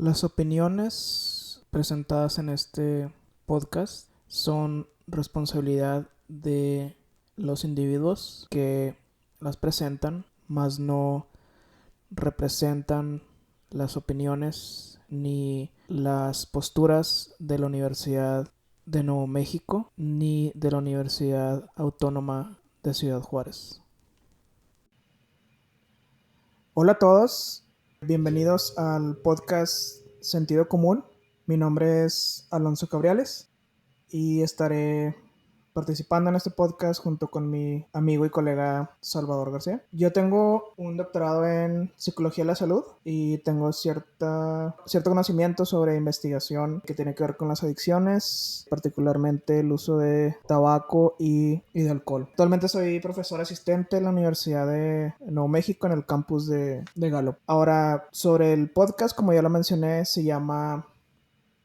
Las opiniones presentadas en este podcast son responsabilidad de los individuos que las presentan, mas no representan las opiniones ni las posturas de la Universidad de Nuevo México ni de la Universidad Autónoma de Ciudad Juárez. Hola a todos, bienvenidos al podcast Sentido Común. Mi nombre es Alonso Cabriales y estaré participando en este podcast junto con mi amigo y colega Salvador García. Yo tengo un doctorado en Psicología de la Salud y tengo cierto conocimiento sobre investigación que tiene que ver con las adicciones, particularmente el uso de tabaco y de alcohol. Actualmente soy profesor asistente en la Universidad de Nuevo México en el campus de Gallup. Ahora, sobre el podcast, como ya lo mencioné, se llama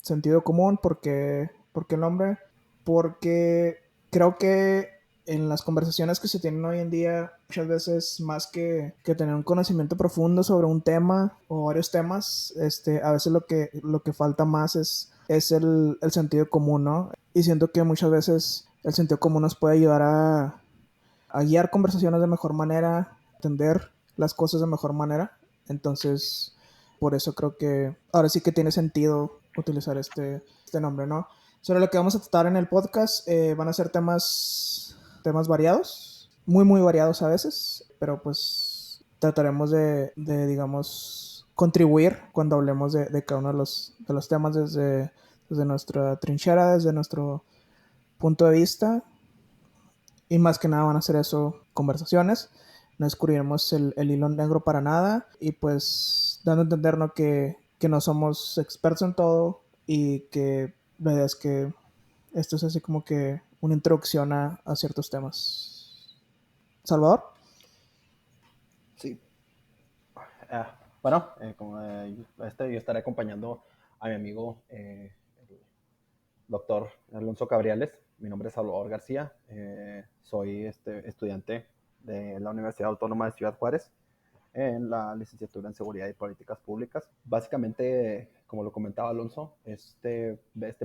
Sentido Común. ¿Por qué el nombre? Porque creo que en las conversaciones que se tienen hoy en día, muchas veces más que tener un conocimiento profundo sobre un tema o varios temas, a veces lo que falta más es el sentido común, ¿no? Y siento que muchas veces el sentido común nos puede ayudar a guiar conversaciones de mejor manera, entender las cosas de mejor manera. Entonces, por eso creo que ahora sí que tiene sentido utilizar este nombre, ¿no? Sobre lo que vamos a tratar en el podcast, van a ser temas variados, muy, muy variados a veces, pero pues trataremos digamos, contribuir cuando hablemos de cada uno de los temas desde nuestra trinchera, desde nuestro punto de vista. Y más que nada van a ser eso, conversaciones. No descubriremos el hilo negro para nada. Y pues dando a entender, ¿no? que no somos expertos en todo. Y que la idea es que esto es así como que una introducción a ciertos temas. Salvador. Sí. Bueno, yo estaré acompañando a mi amigo, el doctor Alonso Cabriales. Mi nombre es Salvador García. Soy estudiante de la Universidad Autónoma de Ciudad Juárez en la licenciatura en Seguridad y Políticas Públicas. Básicamente, como lo comentaba Alonso, este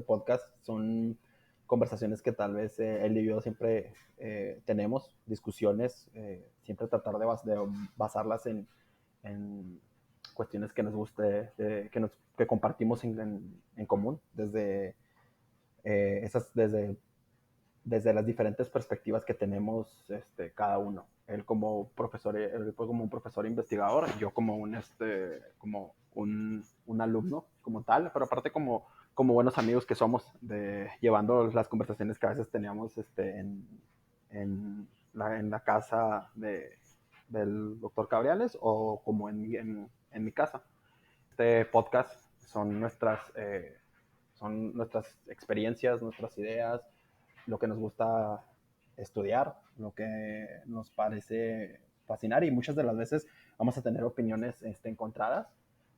podcast son conversaciones que tal vez él y yo siempre tenemos, discusiones, siempre tratar de basarlas en cuestiones que nos guste, que compartimos en común, desde desde las diferentes perspectivas que tenemos cada uno. Él como un profesor investigador, yo como un alumno como tal, pero aparte como buenos amigos que somos, llevando las conversaciones que a veces teníamos en la casa del doctor Cabriales o como en mi casa. Este podcast son nuestras experiencias, nuestras ideas, lo que nos gusta estudiar, lo que nos parece fascinar, y muchas de las veces vamos a tener opiniones encontradas,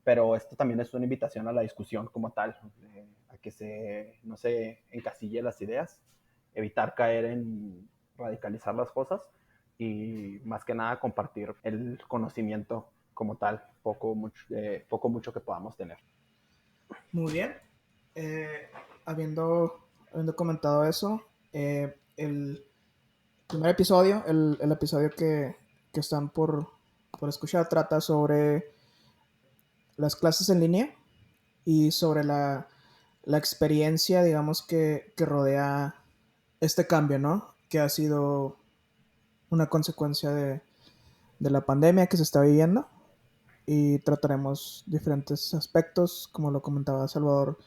pero esto también es una invitación a la discusión como tal, a que no se encasille las ideas, evitar caer en radicalizar las cosas y más que nada compartir el conocimiento como tal, poco mucho que podamos tener. Muy bien. Eh, habiendo comentado eso, el primer episodio, el episodio que están por escuchar, trata sobre las clases en línea y sobre la experiencia, digamos, que rodea este cambio, ¿no? Que ha sido una consecuencia de la pandemia que se está viviendo. Y trataremos diferentes aspectos, como lo comentaba Salvador,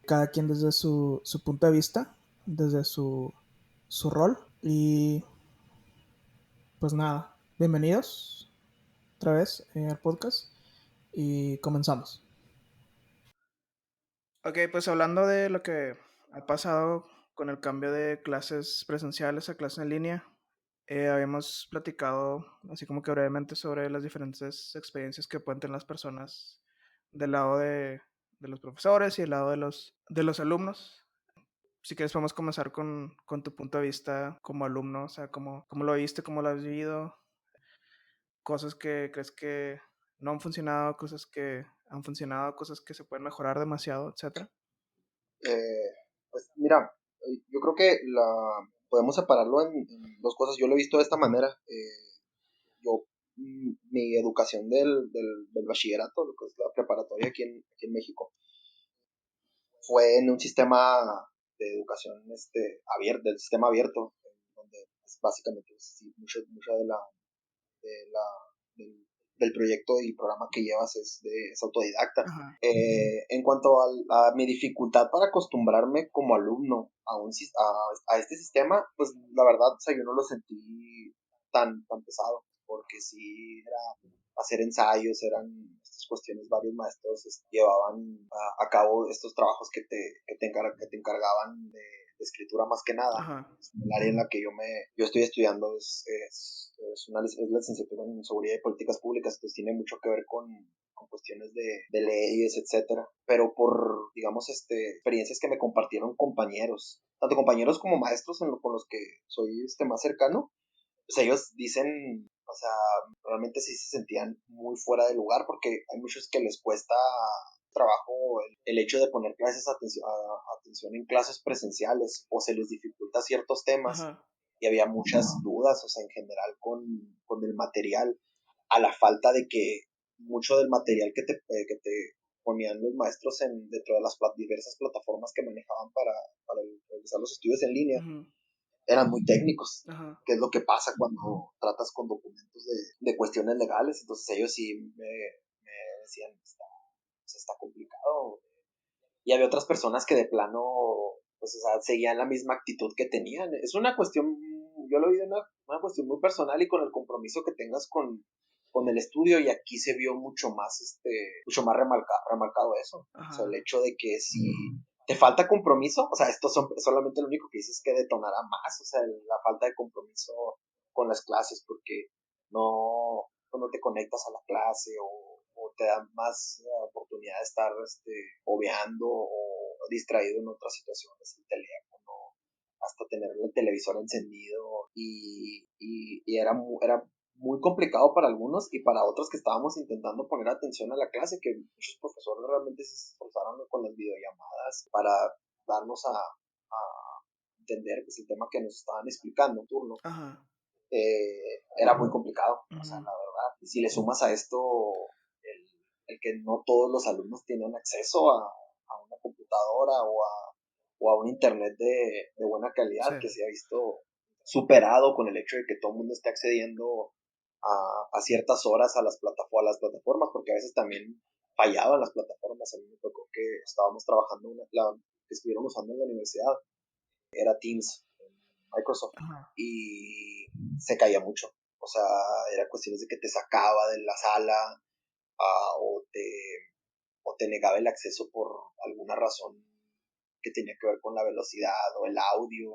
cada quien desde su punto de vista, desde su rol. Y pues nada, bienvenidos otra vez al podcast y comenzamos. Ok, pues hablando de lo que ha pasado con el cambio de clases presenciales a clases en línea, habíamos platicado así como que brevemente sobre las diferentes experiencias que pueden tener las personas del lado de los profesores y del lado de los alumnos. Si quieres podemos comenzar con tu punto de vista como alumno, o sea, cómo lo viste, cómo lo has vivido, cosas que crees que no han funcionado, cosas que han funcionado, cosas que se pueden mejorar demasiado, etcétera. Pues mira, yo creo que podemos separarlo en dos cosas. Yo lo he visto de esta manera. Yo, mi educación del bachillerato, lo que es la preparatoria aquí en México, fue en un sistema de educación abierto, del sistema abierto, donde pues, básicamente pues, sí, mucha de la, del, del proyecto y programa que llevas es autodidacta. Ajá. En cuanto a mi dificultad para acostumbrarme como alumno a este sistema, pues la verdad, o sea, yo no lo sentí tan pesado, porque sí era hacer ensayos, eran estas cuestiones, varios maestros llevaban a cabo estos trabajos que te encargaban de escritura más que nada. Ajá. El área en la que yo estoy estudiando es la licenciatura en Seguridad y Políticas Públicas, entonces tiene mucho que ver con cuestiones de leyes, etcétera. Pero por, digamos, experiencias que me compartieron compañeros, tanto compañeros como maestros con los que soy más cercano, pues ellos dicen, o sea, realmente sí se sentían muy fuera de lugar porque hay muchos que les cuesta trabajo el hecho de poner atención en clases presenciales o se les dificulta ciertos temas Ajá. y había muchas dudas, o sea, en general con el material, a la falta de que mucho del material que te ponían los maestros dentro de las diversas plataformas que manejaban para realizar los estudios en línea, Ujú. eran muy técnicos, Ajá. que es lo que pasa cuando tratas con documentos de cuestiones legales. Entonces ellos sí me decían, está complicado. Y había otras personas que de plano, pues, o sea, seguían la misma actitud que tenían. Es una cuestión, yo lo vi de una cuestión muy personal y con el compromiso que tengas con el estudio, y aquí se vio mucho más remarcado eso. O sea, el Ajá. hecho de que si te falta compromiso, o sea, esto solamente lo único que dices es que detonará más, o sea, la falta de compromiso con las clases, porque no te conectas a la clase o te dan más oportunidad de estar obviando o distraído en otras situaciones, el teléfono, hasta tener el televisor encendido y era muy complicado para algunos y para otros que estábamos intentando poner atención a la clase, que muchos profesores realmente se esforzaron con las videollamadas para darnos a entender pues, el tema que nos estaban explicando en turno. Ajá. Era muy complicado, o sea, Ujú. la verdad. Y si le sumas a esto el que no todos los alumnos tienen acceso a una computadora o a un internet de buena Sí. calidad, que se ha visto superado con el hecho de que todo el mundo esté accediendo a ciertas horas a las plataformas, porque a veces también fallaban las plataformas. A mí me tocó que estábamos trabajando, la que estuvieron usando en la universidad, era Teams, en Microsoft, Ajá. y se caía mucho. O sea, era cuestiones de que te sacaba de la sala uh, o, te, o te negaba el acceso por alguna razón que tenía que ver con la velocidad o el audio.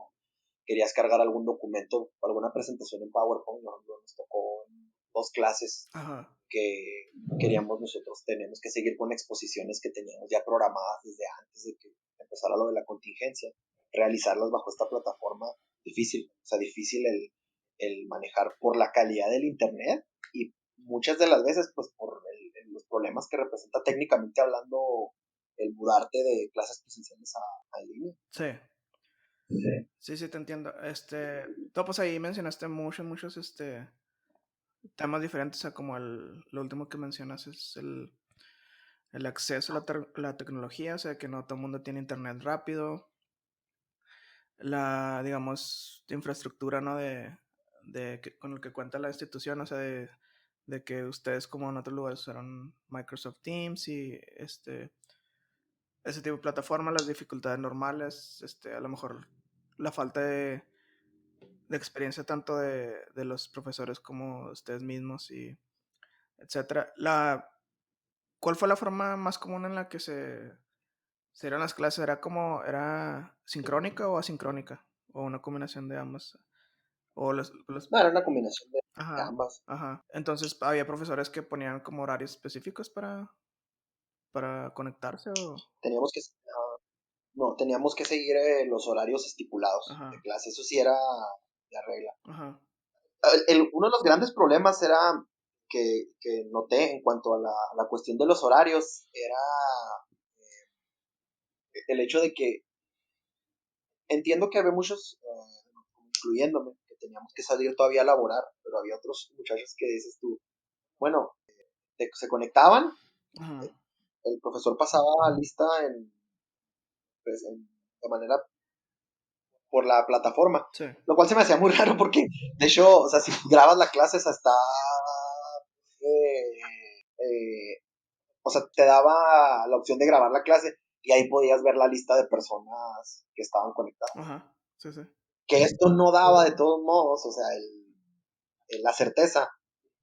Querías cargar algún documento, alguna presentación en PowerPoint, nos tocó en 2 clases Ajá. que teníamos que seguir con exposiciones que teníamos ya programadas desde antes de que empezara lo de la contingencia, realizarlas bajo esta plataforma, difícil, o sea, difícil el manejar por la calidad del internet y muchas de las veces pues por los problemas que representa técnicamente hablando el mudarte de clases presenciales a línea. Sí. Sí. Sí, sí, te entiendo. Tú pues ahí mencionaste muchos, temas diferentes, o sea, como lo último que mencionas es el acceso a la tecnología, o sea, que no todo el mundo tiene internet rápido, digamos, infraestructura, ¿no? Con el que cuenta la institución, o sea, de que ustedes como en otros lugares usaron Microsoft Teams y ese tipo de plataforma, las dificultades normales, a lo mejor la falta de experiencia tanto de los profesores como ustedes mismos y etcétera. ¿Cuál fue la forma más común en la que se dieron las clases? ¿Era sincrónica o asincrónica? ¿O una combinación de ambas? O No, era una combinación de Ajá, ambas. ajá. Entonces, ¿había profesores que ponían como horarios específicos para conectarse o...? Teníamos que, no, teníamos que seguir los horarios estipulados de Ajá, clase, eso sí era la regla. ajá, Uno de los grandes problemas era que noté en cuanto a la cuestión de los horarios era el hecho de que entiendo que había muchos, incluyéndome, que teníamos que salir todavía a laborar, pero había otros muchachos que dices tú, bueno, se conectaban, Ajá. el profesor pasaba lista pues, de manera por la plataforma, Sí. lo cual se me hacía muy raro porque, de hecho, o sea, si grabas la clase hasta, o sea, te daba la opción de grabar la clase y ahí podías ver la lista de personas que estaban conectadas. Ajá. Sí, sí. Que esto no daba de todos modos, o sea, la certeza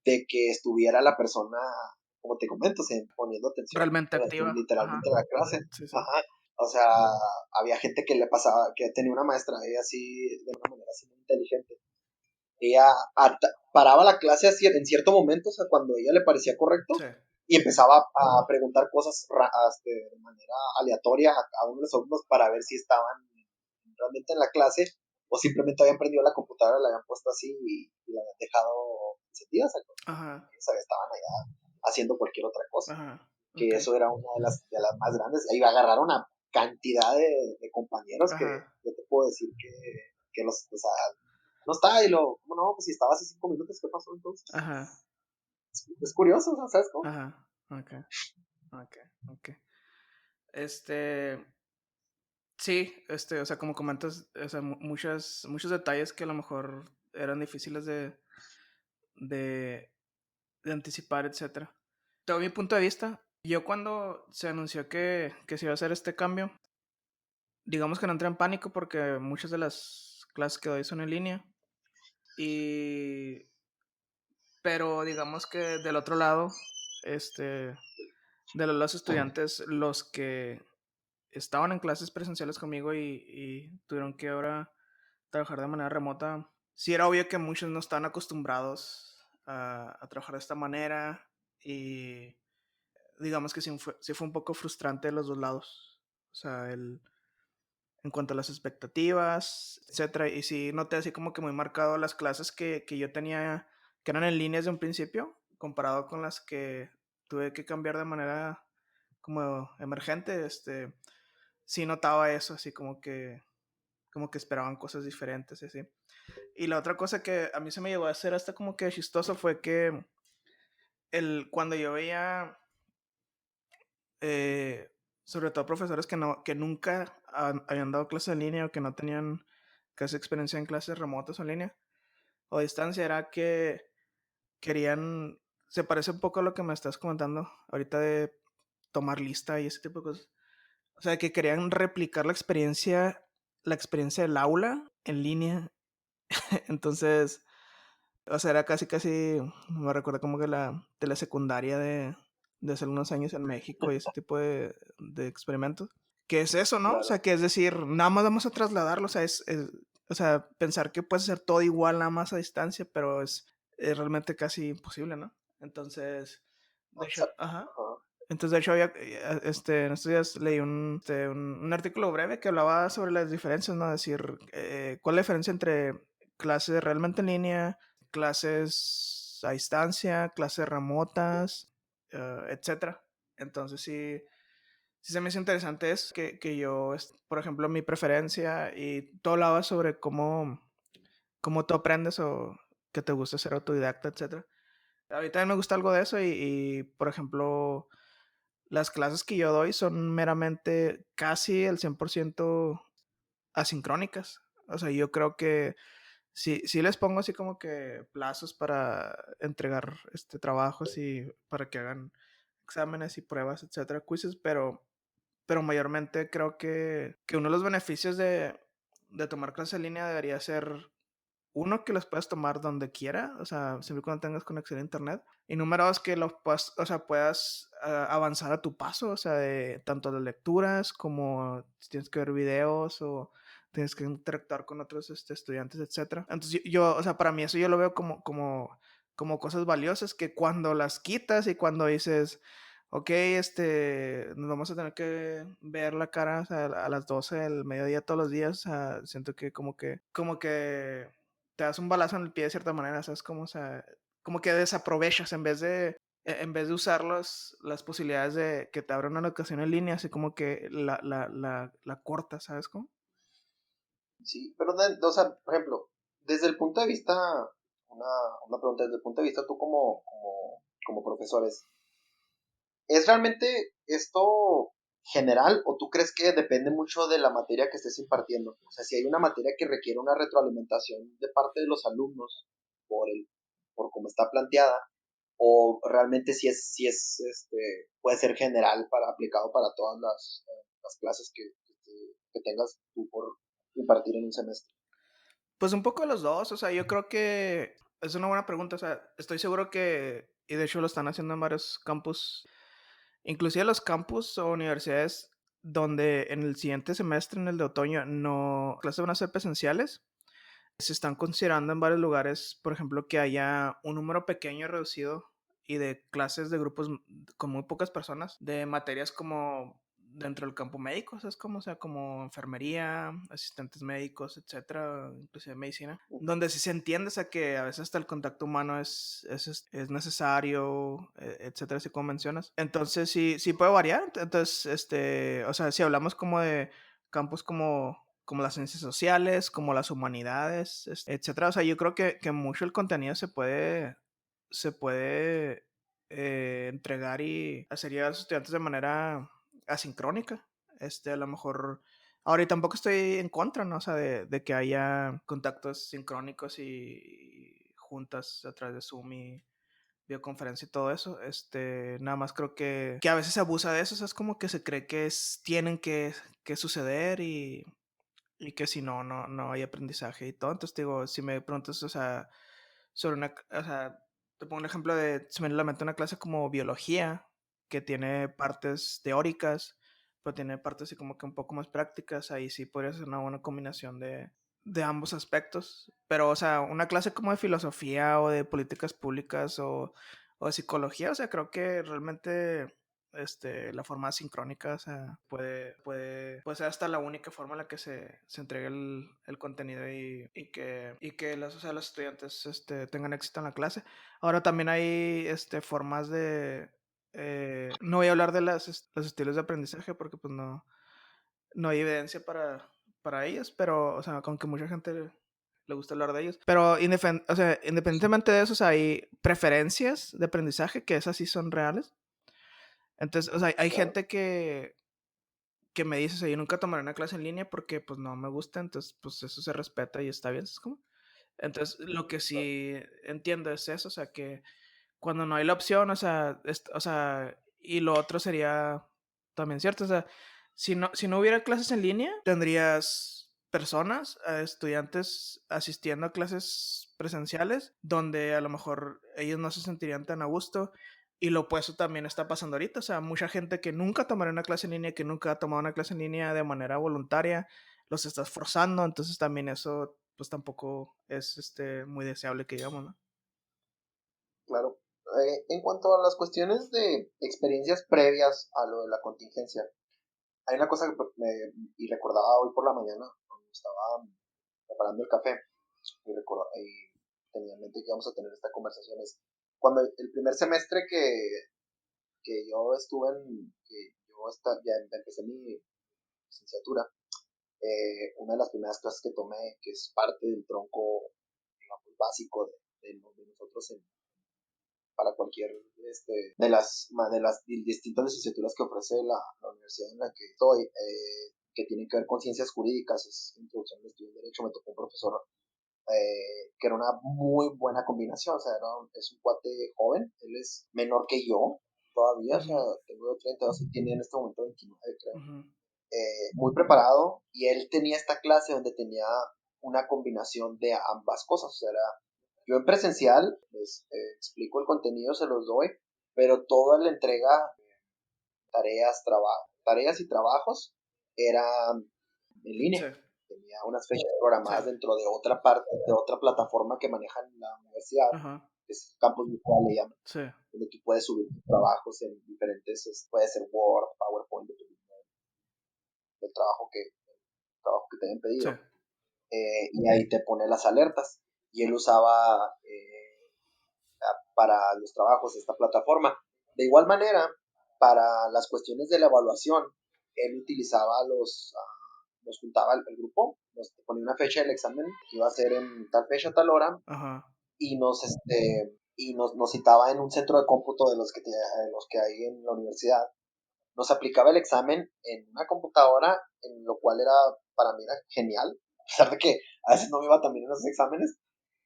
de que estuviera la persona, como te comento, poniendo atención Realmente activa. literalmente Ajá. a la clase. Sí, sí. Ajá. O sea, había gente que le pasaba, que tenía una maestra, ella así, de una manera así muy inteligente. Ella paraba la clase así en cierto momento, o sea, cuando a ella le parecía correcto, Sí. y empezaba a preguntar cosas de manera aleatoria a uno de los alumnos para ver si estaban realmente en la clase o simplemente habían prendido la computadora, la habían puesto así y la habían dejado encendida, o sea, Ajá. estaban allá haciendo cualquier otra cosa. Ajá. Que Ok. eso era una de las más grandes. Ahí agarraron una cantidad de compañeros que Ajá. yo te puedo decir que los, o sea, no está, y ¿cómo no? Pues si estaba hace 5 minutos, ¿qué pasó entonces? Ajá. Es curioso, ¿no? ¿Sabes cómo? Ajá. Ok. Ok. Ok. Sí, o sea, como comentas, o sea, muchos detalles que a lo mejor eran difíciles de, de anticipar, etcétera. Tengo mi punto de vista. Yo cuando se anunció que se iba a hacer este cambio, digamos que no entré en pánico porque muchas de las clases que doy son en línea. Y pero digamos que del otro lado, de los estudiantes, los que estaban en clases presenciales conmigo y tuvieron que ahora trabajar de manera remota, sí era obvio que muchos no están acostumbrados a trabajar de esta manera y digamos que sí fue un poco frustrante de los dos lados. O sea, en cuanto a las expectativas, etcétera. Y sí noté así como que muy marcado las clases que yo tenía, que eran en línea desde un principio, comparado con las que tuve que cambiar de manera como emergente. Sí notaba eso, así como que esperaban cosas diferentes y así. Y la otra cosa que a mí se me llegó a hacer hasta como que chistoso fue que cuando yo veía, eh, sobre todo profesores que nunca habían dado clases en línea o que no tenían casi experiencia en clases remotas o en línea o a distancia, era que querían, se parece un poco a lo que me estás comentando ahorita de tomar lista y ese tipo de cosas. O sea, que querían replicar la experiencia del aula en línea. Entonces, o sea, era casi, me recuerda como que de la secundaria de hace unos años en México y ese tipo de experimentos. ¿Qué es eso, no? O Claro. sea, que es decir, nada más vamos a trasladarlo, o sea, o sea, pensar que puede ser todo igual nada más a distancia, pero es realmente casi imposible, ¿no? Entonces, de hecho, ajá. Ajá. Entonces, de hecho, en estos días leí un artículo breve que hablaba sobre las diferencias, ¿no? Es decir, cuál es la diferencia entre clases realmente en línea, clases a distancia, clases remotas, etcétera. Entonces, sí se me hizo interesante eso, que yo, por ejemplo, mi preferencia y tú hablabas sobre cómo tú aprendes o que te gusta ser autodidacta, etcétera. A mí también me gusta algo de eso por ejemplo, las clases que yo doy son meramente casi el 100% asincrónicas. O sea, yo creo que sí les pongo así como que plazos para entregar trabajos y para que hagan exámenes y pruebas, etcétera, quizzes, pero mayormente creo que uno de los beneficios de tomar clases en línea debería ser uno, que los puedas tomar donde quiera, o sea, siempre y cuando tengas conexión a internet. Y número dos, que los puedas, o sea, puedas avanzar a tu paso, o sea, de tanto de lecturas como si tienes que ver videos o tienes que interactuar con otros estudiantes, etcétera. Entonces o sea, para mí eso yo lo veo como cosas valiosas que cuando las quitas y cuando dices, ok, nos vamos a tener que ver la cara, o sea, a las 12 del mediodía todos los días, o sea, siento que como que te das un balazo en el pie de cierta manera, ¿sabes cómo? O sea, como que desaprovechas en vez de usar las posibilidades de que te abra una educación en línea, así como que la cortas, ¿sabes cómo? Sí, pero, o sea, por ejemplo, desde el punto de vista, una, una pregunta, desde el punto de vista tú como profesores, ¿es realmente esto general o tú crees que depende mucho de la materia que estés impartiendo? O sea, si hay una materia que requiere una retroalimentación de parte de los alumnos por cómo está planteada, o realmente puede ser general aplicado para todas las clases que tengas tú por impartir en un semestre. Pues un poco de los dos, o sea, yo creo que es una buena pregunta, o sea, estoy seguro que, y de hecho lo están haciendo en varios campus, inclusive los campus o universidades donde en el siguiente semestre, en el de otoño, no, las clases van a ser presenciales. Se están considerando en varios lugares, por ejemplo, que haya un número pequeño reducido y de clases de grupos con muy pocas personas, de materias como dentro del campo médico, ¿sabes cómo? O sea, como enfermería, asistentes médicos, etcétera, inclusive medicina, donde sí se entiende, o sea, que a veces hasta el contacto humano es necesario, etcétera, así como mencionas. Entonces, sí puede variar. Entonces, o sea, si hablamos como de campos como las ciencias sociales, como las humanidades, etcétera. O sea, yo creo que mucho el contenido se puede entregar y hacer llegar a los estudiantes de manera asincrónica. A lo mejor, ahora y tampoco estoy en contra, ¿no? O sea, de que haya contactos sincrónicos y juntas a través de Zoom y videoconferencia y todo eso. Nada más creo que a veces se abusa de eso, o sea, es como que se cree que tienen que suceder y que si no, no hay aprendizaje y todo. Entonces, digo, si me preguntas, o sea, sobre o sea, te pongo un ejemplo se me viene a la mente una clase como biología, que tiene partes teóricas, pero tiene partes así como que un poco más prácticas, ahí sí podría ser una buena combinación de ambos aspectos. Pero, o sea, una clase como de filosofía o de políticas públicas o de psicología, o sea, creo que realmente la forma sincrónica, o sea, puede ser hasta la única forma en la que se entregue el contenido y que o sea, los estudiantes tengan éxito en la clase. Ahora también hay formas no voy a hablar de los estilos de aprendizaje porque pues no hay evidencia para ellos, pero, o sea, con que mucha gente le gusta hablar de ellos. Pero, o sea, independientemente de eso, o sea, hay preferencias de aprendizaje que esas sí son reales. Entonces, o sea, hay Claro, gente que me dice, o sea, yo nunca tomaré una clase en línea porque, pues, no me gusta, entonces, pues, eso se respeta y está bien, ¿es como? Entonces, lo que claro, sí entiendo es eso, o sea, que cuando no hay la opción, o sea, o sea, y lo otro sería también cierto, o sea, si no hubiera clases en línea, tendrías personas, estudiantes asistiendo a clases presenciales, donde a lo mejor ellos no se sentirían tan a gusto, y lo opuesto también está pasando ahorita, o sea, mucha gente que nunca tomará una clase en línea, que nunca ha tomado una clase en línea de manera voluntaria, los estás forzando, entonces también eso, pues tampoco es muy deseable que digamos, ¿no? claro. En cuanto a las cuestiones de experiencias previas a lo de la contingencia, hay una cosa y recordaba hoy por la mañana, cuando estaba preparando el café, y tenía en mente que íbamos a tener esta conversación, es cuando el primer semestre que yo estuve ya empecé mi licenciatura, una de las primeras clases que tomé, que es parte del tronco, digamos, básico de nosotros para cualquier de las distintas licenciaturas que ofrece la universidad en la que estoy, que tienen que ver con ciencias jurídicas, es introducción al estudio de derecho. Me tocó un profesor que era una muy buena combinación, o sea, es un cuate joven, él es menor que yo todavía, o sea, Ujú, tengo 32 y tiene en este momento 29, creo. ujú. Muy preparado, y él tenía esta clase donde tenía una combinación de ambas cosas, o sea, yo en presencial les explico el contenido, se los doy, pero toda la entrega, tareas y trabajos era en Sí, línea. Tenía unas fechas sí, programadas dentro de otra parte, de otra plataforma que manejan la universidad, ajá, que es Campus Virtual, le llaman, sí, donde tú puedes subir tus trabajos en diferentes, puede ser Word, PowerPoint, dependiendo del trabajo que te hayan sí, pedido. Y ahí te pone las alertas. Y él usaba para los trabajos esta plataforma. De igual manera, para las cuestiones de la evaluación, él utilizaba nos juntaba el grupo, nos ponía una fecha del examen que iba a ser en tal fecha, tal hora, Ajá. y nos citaba en un centro de cómputo de los que hay en la universidad. Nos aplicaba el examen en una computadora, en lo cual para mí era genial, a pesar de que a veces no me iba tan bien en esos exámenes.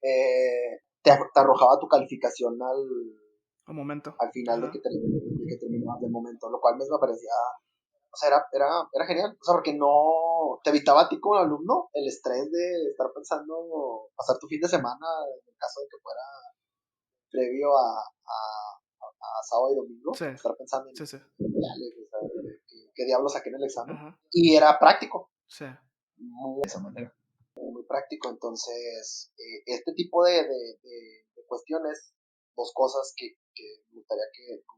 Te arrojaba tu calificación Un momento. al final Ajá. de que terminabas del momento, lo cual me parecía, o sea, era genial, o sea, porque no te evitaba a ti como alumno el estrés de estar pensando pasar tu fin de semana, en el caso de que fuera previo a sábado y domingo, Sí. estar pensando en Sí, sí. qué diablos saqué en el examen. Ajá. Y era práctico, Sí. muy, de esa manera, muy práctico. Entonces, este tipo de cuestiones, dos cosas que me gustaría que tú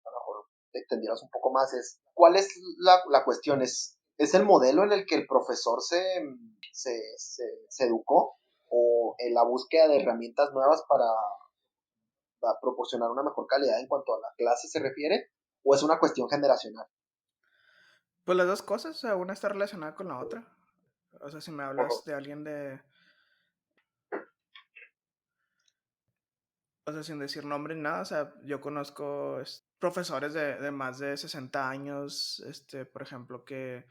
a lo mejor te extendieras un poco más es, ¿cuál es la cuestión? ¿Es el modelo en el que el profesor se educó o en la búsqueda de herramientas nuevas para proporcionar una mejor calidad en cuanto a la clase se refiere, o es una cuestión generacional? Pues las dos cosas, o sea, una está relacionada con la otra. O sea, si me hablas Ojo. de alguien o sea, sin decir nombre ni nada, o sea, yo conozco profesores de más de 60 años, por ejemplo, que,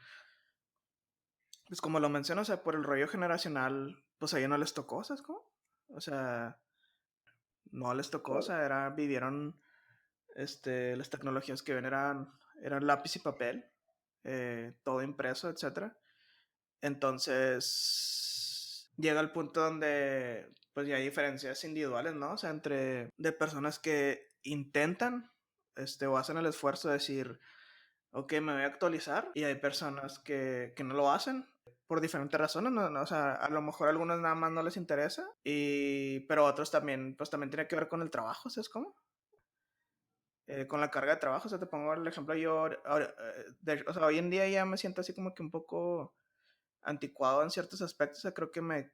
pues como lo menciono, o sea, por el rollo generacional, pues a ellos no les tocó, ¿sabes cómo? O sea, no les tocó, o Claro. sea, vivieron, las tecnologías que ven eran lápiz y papel, todo impreso, etcétera. Entonces, llega el punto donde pues ya hay diferencias individuales, ¿no? O sea, de personas que intentan, o hacen el esfuerzo de decir, ok, me voy a actualizar, y hay personas que no lo hacen por diferentes razones, ¿no? O sea, a lo mejor a algunos nada más no les interesa, pero otros también, pues también tiene que ver con el trabajo, ¿sabes cómo? Con la carga de trabajo, o sea, te pongo el ejemplo, o sea, hoy en día ya me siento así como que un poco anticuado en ciertos aspectos. O sea, creo que me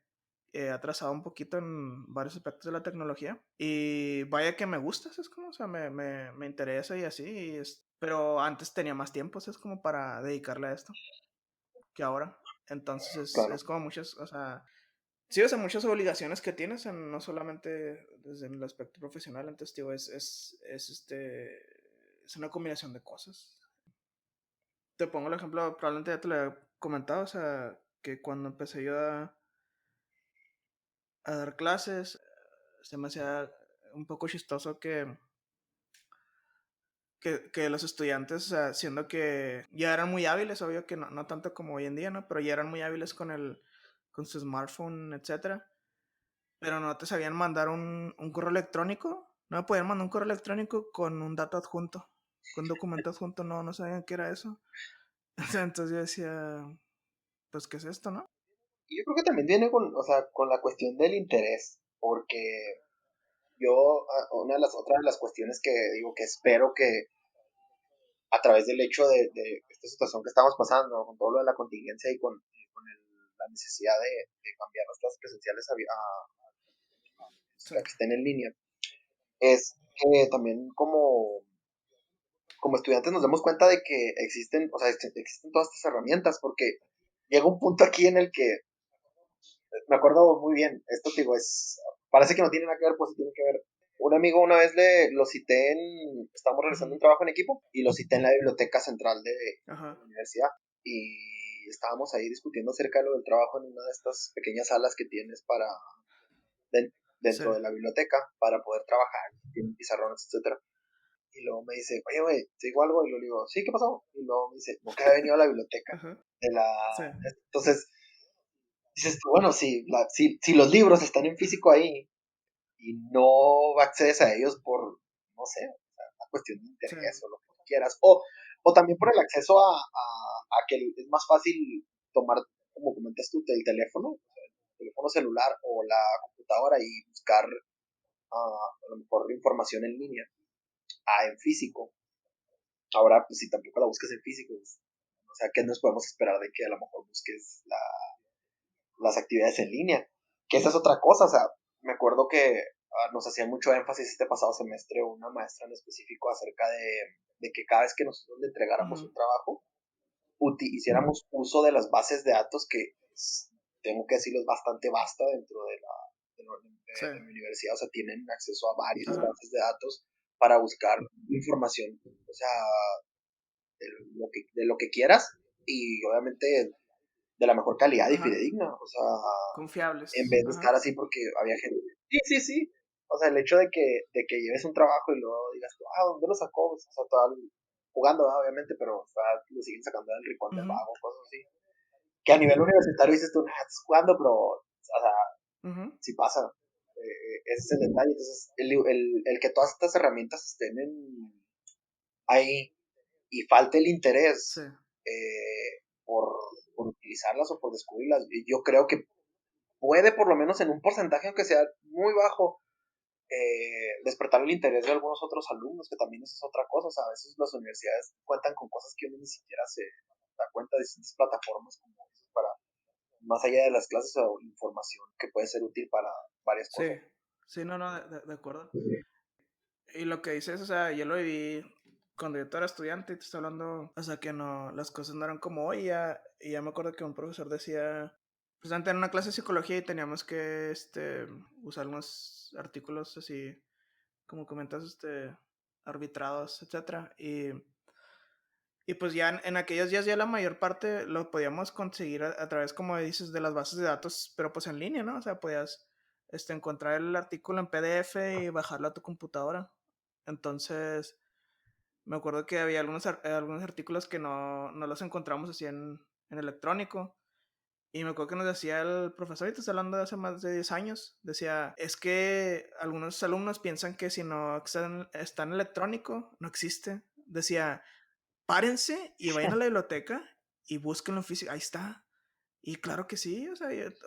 he atrasado un poquito en varios aspectos de la tecnología. Y vaya que me gusta, es como, o sea, me interesa y así. Pero antes tenía más tiempo, es como para dedicarle a esto que ahora. Entonces Claro. es como muchas, o sea, sí, o sea, muchas obligaciones que tienes, no solamente desde el aspecto profesional. Entonces, tío, es una combinación de cosas. Te pongo el ejemplo, probablemente ya te lo he comentado, o sea, que cuando empecé yo a dar clases, se me hacía un poco chistoso que los estudiantes, o sea, siendo que ya eran muy hábiles, obvio que no tanto como hoy en día, ¿no? Pero ya eran muy hábiles con su smartphone, etcétera. Pero no te sabían mandar un correo electrónico, no me podían mandar un correo electrónico con un dato adjunto, con un documento adjunto, no sabían qué era eso. O sea, entonces yo decía, pues, ¿qué es esto, no? Y yo creo que también viene o sea, con la cuestión del interés, porque otra de las cuestiones que digo que espero que a través del hecho de esta situación que estamos pasando, con todo lo de la contingencia y la necesidad de cambiar las clases presenciales Sí. a que estén en línea, es que también como estudiantes nos demos cuenta de que existen, o sea, existen todas estas herramientas, porque llega un punto aquí en el que, me acuerdo muy bien, esto digo, parece que no tiene nada que ver, pues sí tiene que ver. Un amigo una vez lo cité estábamos realizando Ujú. un trabajo en equipo y lo cité en la biblioteca central de Ajá. la universidad y estábamos ahí discutiendo acerca de lo del trabajo en una de estas pequeñas salas que tienes Sí. dentro de la biblioteca para poder trabajar, tienen pizarrones, etcétera. Y luego me dice, oye, güey, ¿te digo algo? Y lo digo, sí, ¿qué pasó? Y luego me dice, nunca había venido a la biblioteca. Ajá. De la... Sí. Entonces, dices tú, bueno, si los libros están en físico ahí y no accedes a ellos por, no sé, una cuestión de Sí. interés o lo que quieras, o también por el acceso a que es más fácil tomar, como comentas tú, el teléfono, o sea, el teléfono celular o la computadora y buscar a lo mejor información en línea, en físico. Ahora, pues si tampoco la busques en físico, pues, o sea, ¿qué nos podemos esperar de que a lo mejor busques las actividades en línea? Que esa es otra cosa, o sea, me acuerdo que nos hacían mucho énfasis este pasado semestre una maestra en específico acerca de que cada vez que nosotros le entregáramos un trabajo, hiciéramos uso de las bases de datos que, tengo que decirlo, es bastante vasta dentro de mi universidad. O sea, tienen acceso a varias bases de datos para buscar información, o sea, de lo que quieras, y obviamente de la mejor calidad y fidedigna. O sea, confiables. En vez de estar así porque había gente. Sí. O sea, el hecho de que lleves un trabajo y luego digas, ¿dónde lo sacó? O sea, jugando, obviamente, pero lo siguen sacando del rincón del vago, cosas así. Que a nivel universitario dices tú, estás jugando, pero, o sea, sí pasa. Ese es el detalle. Entonces, el que todas estas herramientas estén ahí y falte el interés por utilizarlas o por descubrirlas, yo creo que puede, por lo menos en un porcentaje, aunque sea muy bajo, despertar el interés de algunos otros alumnos, que también eso es otra cosa. O sea, a veces las universidades cuentan con cosas que uno ni siquiera se da cuenta, de distintas plataformas como esas para, más allá de las clases, o información que puede ser útil para varias cosas. Sí, no, de acuerdo. Y lo que dices, o sea, yo lo viví cuando yo era estudiante, y te estoy hablando, o sea, que no, las cosas no eran como hoy, y ya me acuerdo que un profesor decía, pues antes en una clase de psicología y teníamos que, usar unos artículos así, como comentas, arbitrados, etcétera, y pues ya en aquellos días ya la mayor parte lo podíamos conseguir a través, como dices, de las bases de datos, pero pues en línea, ¿no? O sea, podías encontrar el artículo en PDF y bajarlo a tu computadora. Entonces, me acuerdo que había algunos artículos que no los encontramos así en electrónico. Y me acuerdo que nos decía el profesor, y te estoy hablando de hace más de 10 años, decía, es que algunos alumnos piensan que si no está en electrónico, no existe. Decía, párense y vayan a la biblioteca y búsquenlo en físico. Ahí está. Y claro que sí, o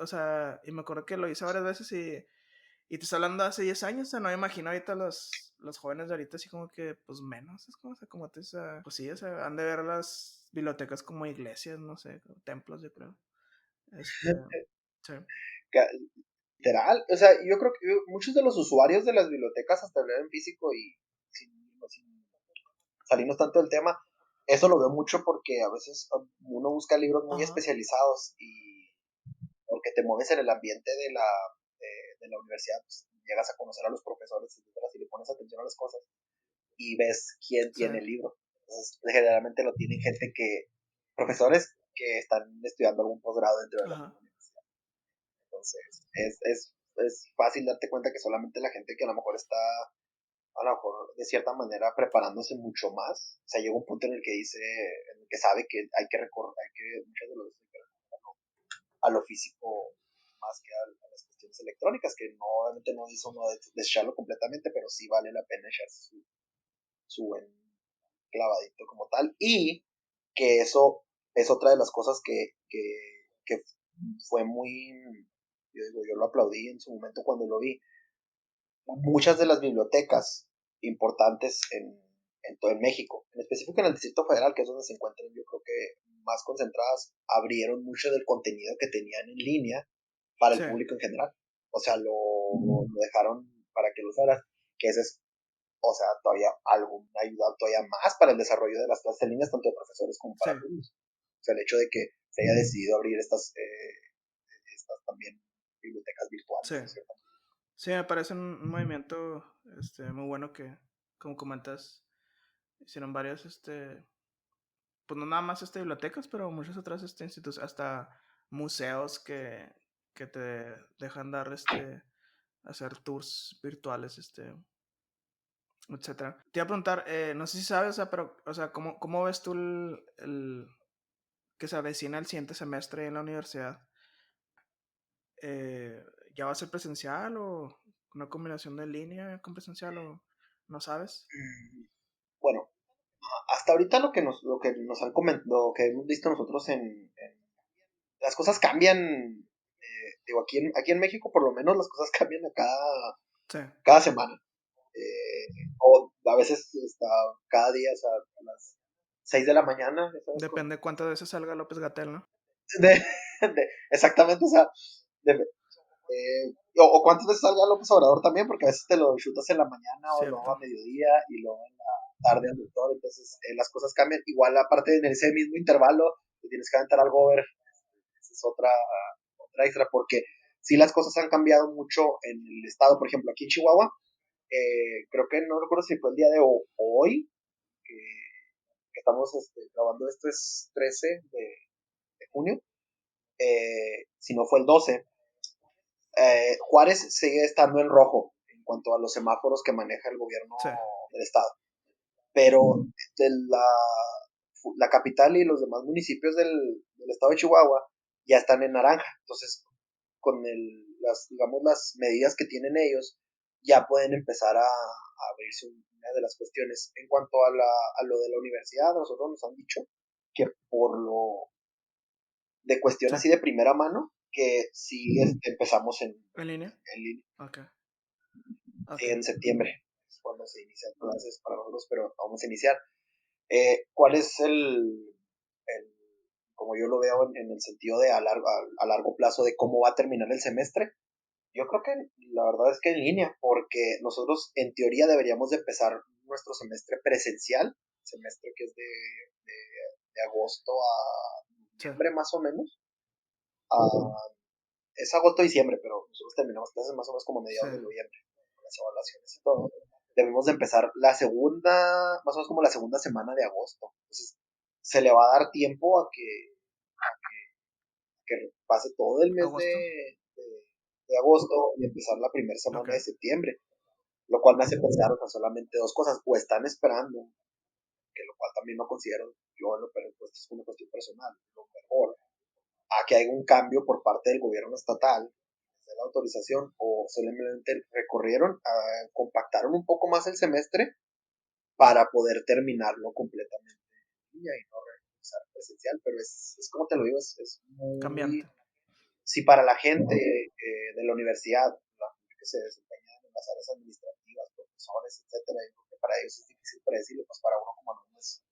sea, y me acuerdo que lo hice varias veces y te estoy hablando hace 10 años, o sea, no me imagino ahorita los jóvenes de ahorita así como que, pues menos, es como, o sea, como te, o sea, pues sí, o sea, han de ver las bibliotecas como iglesias, no sé, como templos, yo creo. Sí. Literal, o sea, yo creo que muchos de los usuarios de las bibliotecas hasta leer en físico, y sin salirnos tanto del tema, eso lo veo mucho porque a veces uno busca libros muy especializados, y porque te mueves en el ambiente de la universidad, pues, llegas a conocer a los profesores, etcétera, si le pones atención a las cosas y ves quién tiene el libro. Entonces, generalmente lo tienen profesores que están estudiando algún posgrado dentro de la universidad. Entonces, es fácil darte cuenta que solamente la gente que a lo mejor está, a lo mejor de cierta manera, preparándose mucho más, o sea, llega un punto en el que en el que sabe que hay que recorrer, muchas de las veces hay que recurrir a lo físico más que a las cuestiones electrónicas, que no, obviamente no dice uno desecharlo completamente, pero sí vale la pena echarse su buen clavadito como tal. Y que eso es otra de las cosas que fue muy, yo lo aplaudí en su momento cuando lo vi. Muchas de las bibliotecas importantes en todo México, en específico en el Distrito Federal, que es donde se encuentran, yo creo que más concentradas, abrieron mucho del contenido que tenían en línea para el público en general. O sea, lo dejaron para que lo usaras, que ese es, o sea, todavía alguna ayuda todavía más para el desarrollo de las clases en línea, tanto de profesores como para alumnos. O sea, el hecho de que se haya decidido abrir estas también bibliotecas virtuales. Sí, me parece un movimiento muy bueno que, como comentas, hicieron varias, pues no nada más bibliotecas, pero muchas otras instituciones, hasta museos que te dejan dar, hacer tours virtuales, etcétera. Te iba a preguntar, no sé si sabes, o sea, pero, o sea, ¿cómo ves tú que se avecina el siguiente semestre en la universidad? ¿Ya va a ser presencial o una combinación de línea con presencial o no sabes? Bueno, hasta ahorita lo que nos han comentado, lo que hemos visto nosotros las cosas cambian, digo, aquí en México por lo menos las cosas cambian cada semana. O a veces hasta cada día, o sea, a las 6 de la mañana. Depende cuántas veces salga López Gatell, ¿no? Exactamente, o sea, O cuántas veces salga López Obrador también, porque a veces te lo chutas en la mañana o luego Cierto. a mediodía y luego en la tarde al doctor, entonces las cosas cambian. Igual, aparte en ese mismo intervalo, te tienes que aventar al gober, esa es otra extra, porque sí las cosas han cambiado mucho en el estado, por ejemplo, aquí en Chihuahua, creo que no recuerdo si fue el día de hoy, que estamos grabando esto es 13 de junio, si no fue el 12. Juárez sigue estando en rojo en cuanto a los semáforos que maneja el gobierno Sí. del estado, pero de la capital y los demás municipios del estado de Chihuahua ya están en naranja, entonces con digamos, las medidas que tienen ellos ya pueden empezar a abrirse una de las cuestiones. En cuanto a lo de la universidad, nosotros nos han dicho que por lo de cuestión Sí. así de primera mano, que sí empezamos en línea? línea. Ok. Sí, en septiembre es cuando se inician clases para nosotros, pero vamos a iniciar. ¿Cuál es como yo lo veo en el sentido de a largo plazo de cómo va a terminar el semestre? Yo creo que la verdad es que en línea, porque nosotros en teoría deberíamos de empezar nuestro semestre presencial, semestre que es de agosto a noviembre más o menos. Es agosto-diciembre, pero nosotros terminamos clases más o menos como mediados de noviembre, con las evaluaciones y todo. Debemos de empezar la segunda, más o menos como la segunda semana de agosto. Entonces, se le va a dar tiempo a que pase todo el mes ¿Agosto? de agosto y empezar la primera semana de septiembre. Lo cual me hace pensar, o sea, solamente dos cosas. O están esperando, que lo cual también no considero, pero pues es una cuestión personal, lo mejor, a que haya un cambio por parte del gobierno estatal de la autorización, o solamente recorrieron, compactaron un poco más el semestre para poder terminarlo completamente en línea y no realizar presencial, pero es como te lo digo, es muy Cambiante. si para la gente de la universidad, la gente que se desempeña en las áreas administrativas, profesores, etcétera, yo creo que para ellos es difícil predecirlo, pues para uno como alumno es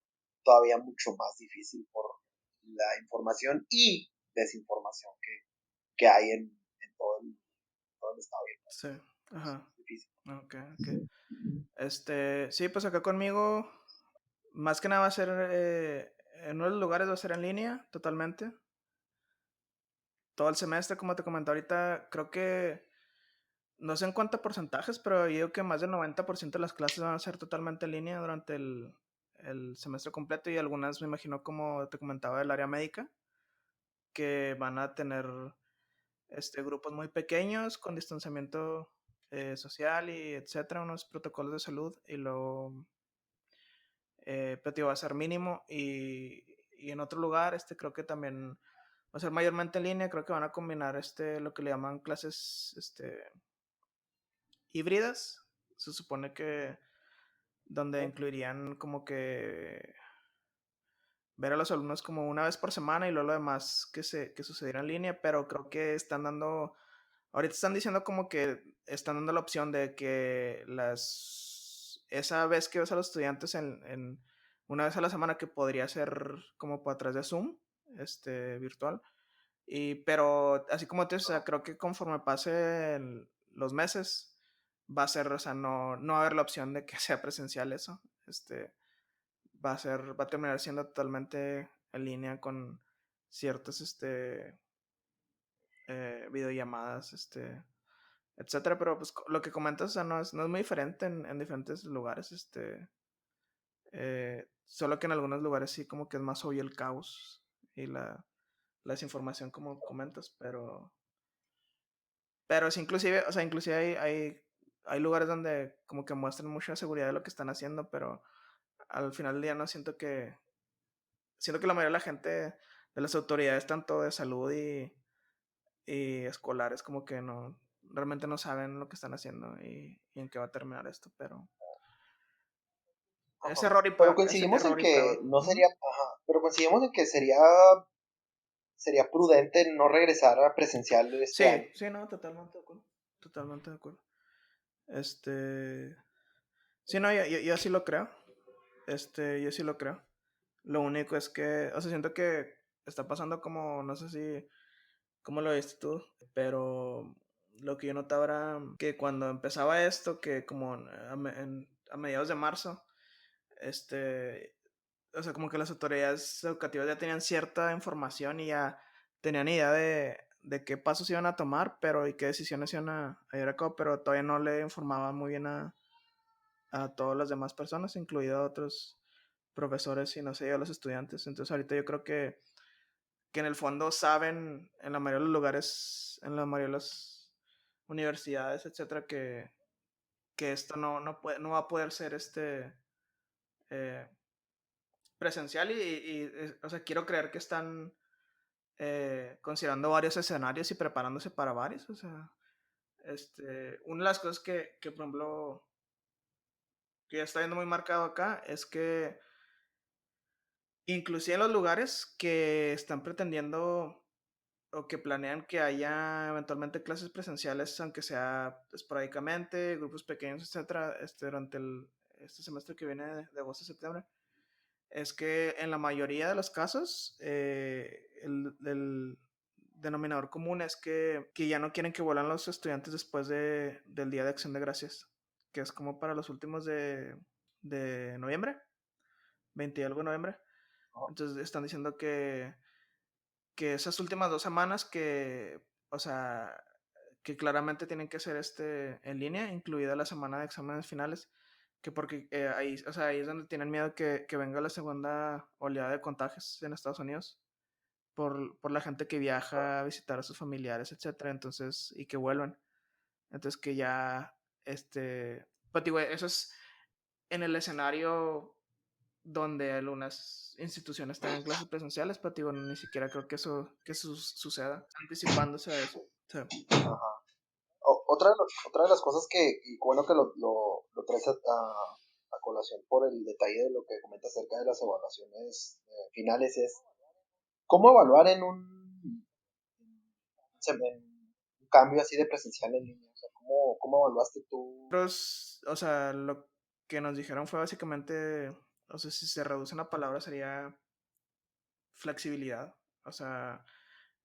todavía mucho más difícil por la información y desinformación que hay en todo el estado. Sí, ajá. Es difícil. Ok. Sí, pues acá conmigo, más que nada va a ser, en unos lugares va a ser en línea, totalmente. Todo el semestre, como te comenté ahorita, creo que, no sé en cuántos porcentajes, pero yo digo que más del 90% de las clases van a ser totalmente en línea durante el semestre completo, y algunas me imagino, como te comentaba, del área médica, que van a tener grupos muy pequeños con distanciamiento social y etcétera, unos protocolos de salud, y luego pero tío, va a ser mínimo, y en otro lugar creo que también va a ser mayormente en línea. Creo que van a combinar lo que le llaman clases híbridas. Se supone que donde incluirían como que ver a los alumnos como una vez por semana, y luego lo demás que sucediera en línea, pero creo que están dando, ahorita están diciendo como que están dando la opción de que esa vez que ves a los estudiantes en una vez a la semana, que podría ser como por atrás de Zoom, virtual, pero así como te dices, o sea, creo que conforme pasen los meses va a ser, o sea, no va a haber la opción de que sea presencial eso. Va a terminar siendo totalmente en línea con ciertas videollamadas, etcétera. Pero pues lo que comentas, o sea, no es muy diferente en diferentes lugares, solo que en algunos lugares sí como que es más obvio el caos y la desinformación, como comentas, pero sí, inclusive, o sea, inclusive hay lugares donde como que muestran mucha seguridad de lo que están haciendo, pero al final del día no siento que la mayoría de la gente, de las autoridades, tanto de salud y escolares, como que realmente no saben lo que están haciendo, y en qué va a terminar esto, pero es error y Pero prueba, es coincidimos en error y que prueba. no Ujú. sería, pero coincidimos en que sería prudente no regresar a presencial este año. Sí, no, totalmente de acuerdo. Totalmente de acuerdo. Sí, no, yo sí lo creo. Yo sí lo creo. Lo único es que, o sea, siento que está pasando como, no sé si, cómo lo viste tú, pero lo que yo notaba era que cuando empezaba esto, que como a mediados de marzo, o sea, como que las autoridades educativas ya tenían cierta información y ya tenían idea de qué pasos iban a tomar, pero y qué decisiones iban a llevar a cabo, pero todavía no le informaban muy bien a todas las demás personas, incluido a otros profesores y no sé, a los estudiantes. Entonces ahorita yo creo que en el fondo saben en la mayoría de los lugares, en la mayoría de las universidades, etcétera, que esto no va a poder ser eh, presencial o sea, quiero creer que están considerando varios escenarios y preparándose para varios. O sea, una de las cosas que, por ejemplo, que ya está viendo muy marcado acá es que inclusive en los lugares que están pretendiendo o que planean que haya eventualmente clases presenciales, aunque sea esporádicamente, grupos pequeños, etcétera, durante este semestre que viene de agosto a septiembre, es que en la mayoría de los casos el denominador común es que ya no quieren que vuelan los estudiantes después del Día de Acción de Gracias, que es como para los últimos de noviembre, 20 y algo de noviembre. Entonces están diciendo que esas últimas 2 semanas o sea, que claramente tienen que ser en línea, incluida la semana de exámenes finales, que porque ahí, o sea, ahí es donde tienen miedo que venga la segunda oleada de contagios en Estados Unidos por la gente que viaja a visitar a sus familiares, etcétera, entonces, y que vuelvan. Entonces que ya, pues digo, eso es en el escenario donde algunas instituciones tengan clases presenciales, pero digo, ni siquiera creo que eso suceda, anticipándose a eso. Sí. Ajá. Otra de las cosas y bueno que lo traes a colación por el detalle de lo que comentas acerca de las evaluaciones finales es cómo evaluar en un cambio así de presencial en línea. O sea, ¿cómo evaluaste tú? Nosotros, o sea, lo que nos dijeron fue básicamente, o sea, si se reduce una palabra sería flexibilidad. O sea,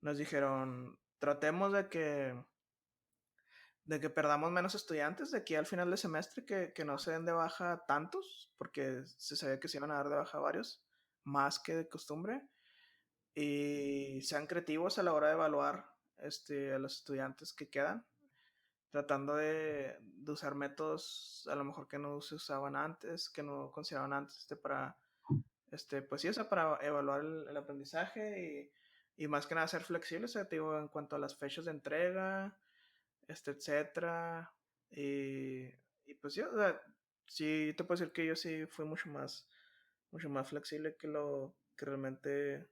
nos dijeron, tratemos de que perdamos menos estudiantes de aquí al final del semestre, que no se den de baja tantos, porque se sabía que se iban a dar de baja varios, más que de costumbre, y sean creativos a la hora de evaluar a los estudiantes que quedan, tratando de usar métodos a lo mejor que no se usaban antes, que no consideraban antes, para, pues sí, o sea, para evaluar el aprendizaje y más que nada ser flexibles, o sea, te digo, en cuanto a las fechas de entrega, etcétera. Y, y pues yo, o sea, sí te puedo decir que yo sí fui mucho más flexible que lo que realmente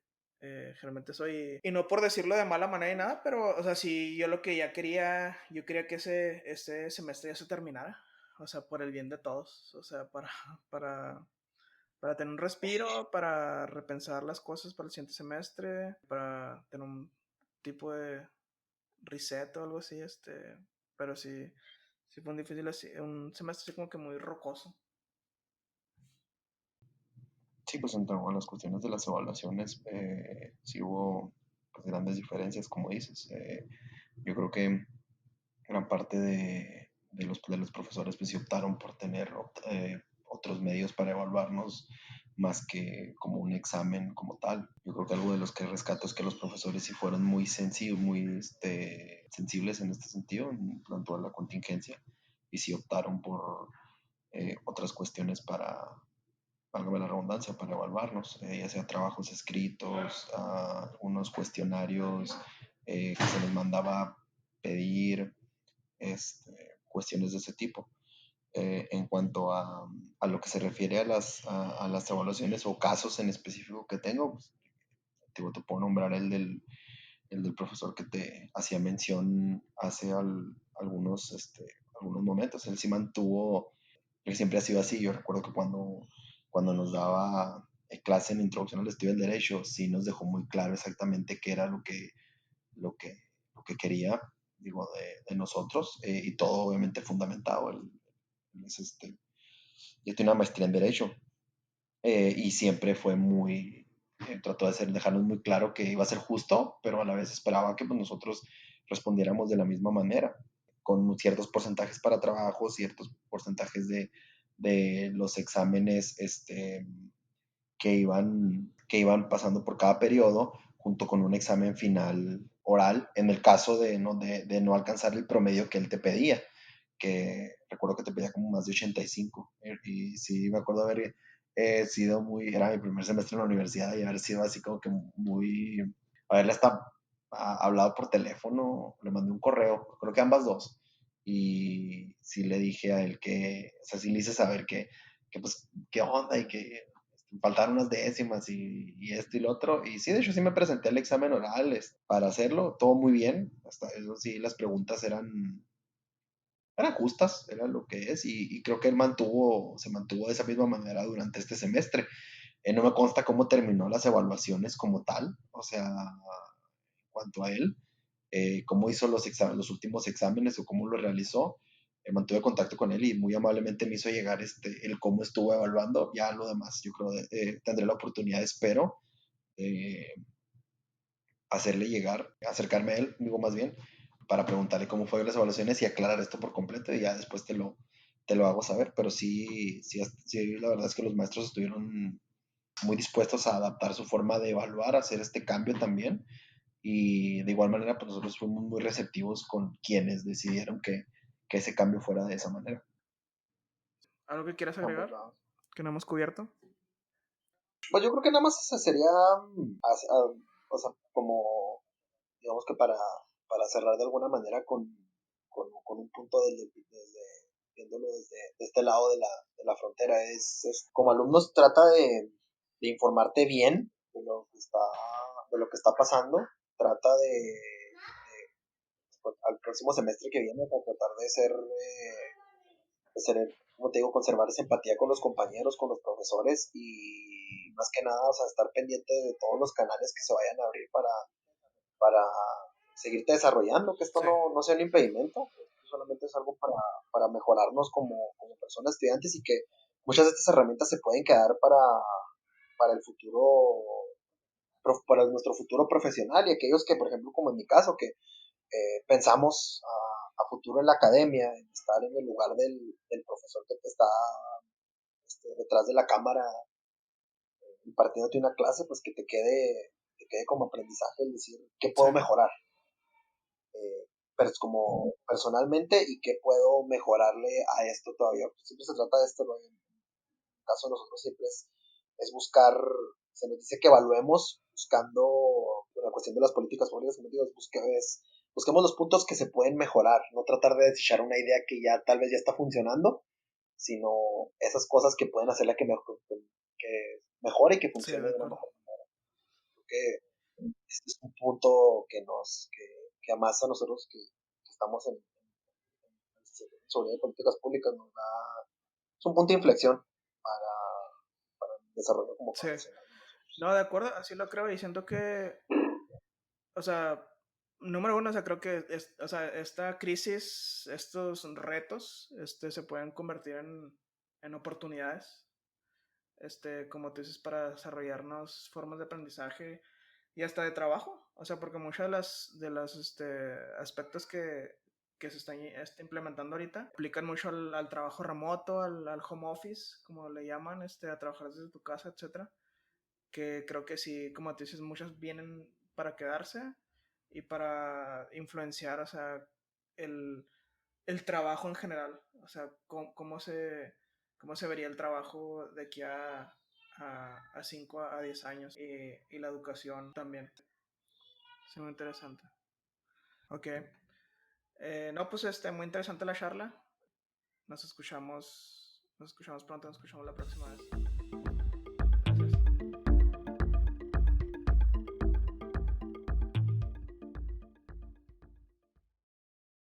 soy. Y no por decirlo de mala manera ni nada, pero, o sea, sí, yo lo que ya quería, yo quería que este semestre ya se terminara. O sea, por el bien de todos. O sea, para, para tener un respiro, para repensar las cosas para el siguiente semestre, para tener un tipo de reset o algo así, pero sí fue un difícil un semestre así como que muy rocoso. Sí, pues en torno a las cuestiones de las evaluaciones, sí hubo pues, grandes diferencias, como dices. Yo creo que gran parte de los profesores pues sí optaron por tener otros medios para evaluarnos más que como un examen como tal. Yo creo que algo de los que rescato es que los profesores sí fueron muy sensibles en este sentido, en cuanto a la contingencia, y sí optaron por otras cuestiones válgame la redundancia, para evaluarnos, ya sea trabajos escritos, unos cuestionarios que se les mandaba pedir, cuestiones de ese tipo. En cuanto a lo que se refiere a las evaluaciones o casos en específico que tengo, pues, te puedo nombrar el del profesor que te hacía mención hace algunos momentos. Él sí mantuvo, él siempre ha sido así. Yo recuerdo que cuando nos daba clase en Introducción al Estudio del Derecho, sí nos dejó muy claro exactamente qué era lo que, lo que quería, digo, de nosotros, y todo obviamente fundamentado. Él yo tengo una maestría en Derecho, y siempre fue trató de dejarnos muy claro que iba a ser justo, pero a la vez esperaba que pues, nosotros respondiéramos de la misma manera. con ciertos porcentajes para trabajo, ciertos porcentajes de los exámenes que iban pasando por cada periodo, junto con un examen final oral, en el caso de no alcanzar el promedio que él te pedía, que recuerdo que te pedía como más de 85. Y sí, me acuerdo haber sido era mi primer semestre en la universidad y haber sido así como que haberle hasta hablado por teléfono, le mandé un correo, creo que ambas dos, y sí le dije a él o sea, sí le hice saber que pues, qué onda y que faltaron unas décimas y esto y lo otro. Y sí, de hecho sí me presenté al examen oral para hacerlo, todo muy bien. Hasta eso sí, las preguntas eran justas, era lo que es. Y creo que él se mantuvo de esa misma manera durante este semestre. No me consta cómo terminó las evaluaciones como tal, o sea, en cuanto a él, cómo hizo los últimos exámenes o cómo lo realizó. Mantuve contacto con él y muy amablemente me hizo llegar el cómo estuvo evaluando. Ya lo demás, yo creo, tendré la oportunidad, espero, de hacerle llegar, acercarme a él, digo más bien, para preguntarle cómo fueron las evaluaciones y aclarar esto por completo y ya después te lo hago saber. Pero sí, sí, sí, la verdad es que los maestros estuvieron muy dispuestos a adaptar su forma de evaluar, a hacer este cambio también. Y de igual manera, pues nosotros fuimos muy receptivos con quienes decidieron que ese cambio fuera de esa manera. ¿Algo que quieras Ambos agregar lados. que no hemos cubierto? Pues yo creo que nada más ese sería, o sea, como, digamos que para cerrar de alguna manera con un punto viéndolo de este lado de la frontera, como alumnos trata de informarte bien de lo que está pasando, trata pues, al próximo semestre que viene, para tratar de ser, como te digo, conservar esa empatía con los compañeros, con los profesores y más que nada, o sea, estar pendiente de todos los canales que se vayan a abrir para seguirte desarrollando, que esto Sí. no sea un impedimento, esto solamente es algo para mejorarnos como personas estudiantes y que muchas de estas herramientas se pueden quedar para el futuro, para nuestro futuro profesional y aquellos que, por ejemplo, como en mi caso, que pensamos a futuro en la academia, en estar en el lugar del profesor que te está detrás de la cámara impartiéndote una clase, pues que te quede como aprendizaje el decir qué puedo Sí. mejorar, pero es como personalmente y qué puedo mejorarle a esto todavía. Pues siempre se trata de esto, ¿no? En el caso de nosotros siempre es buscar, se nos dice que evaluemos buscando la cuestión de las políticas públicas, como digo, busquemos los puntos que se pueden mejorar, no tratar de desechar una idea que ya tal vez ya está funcionando, sino esas cosas que pueden hacerla que mejore y que Sí, de funcione de una acuerdo. mejor manera. Creo que este es un punto que además a nosotros que estamos en seguridad de políticas públicas es un punto de inflexión para el desarrollo como Sí. profesional de nosotros. No, de acuerdo, así lo creo y siento que, o sea, número uno, o sea, creo que o sea, esta crisis, estos retos, se pueden convertir en oportunidades, como tú dices, para desarrollarnos formas de aprendizaje y hasta de trabajo, o sea, porque muchos de las aspectos que se están implementando ahorita aplican mucho al trabajo remoto, al home office, como le llaman, a trabajar desde tu casa, etcétera, que creo que sí, como tú dices, muchos vienen para quedarse y para influenciar, o sea, el trabajo en general, o sea, cómo se vería el trabajo de aquí a 5 a 10 años y la educación también. Es muy interesante. Ok. No, pues muy interesante la charla. Nos escuchamos pronto, nos escuchamos la próxima vez.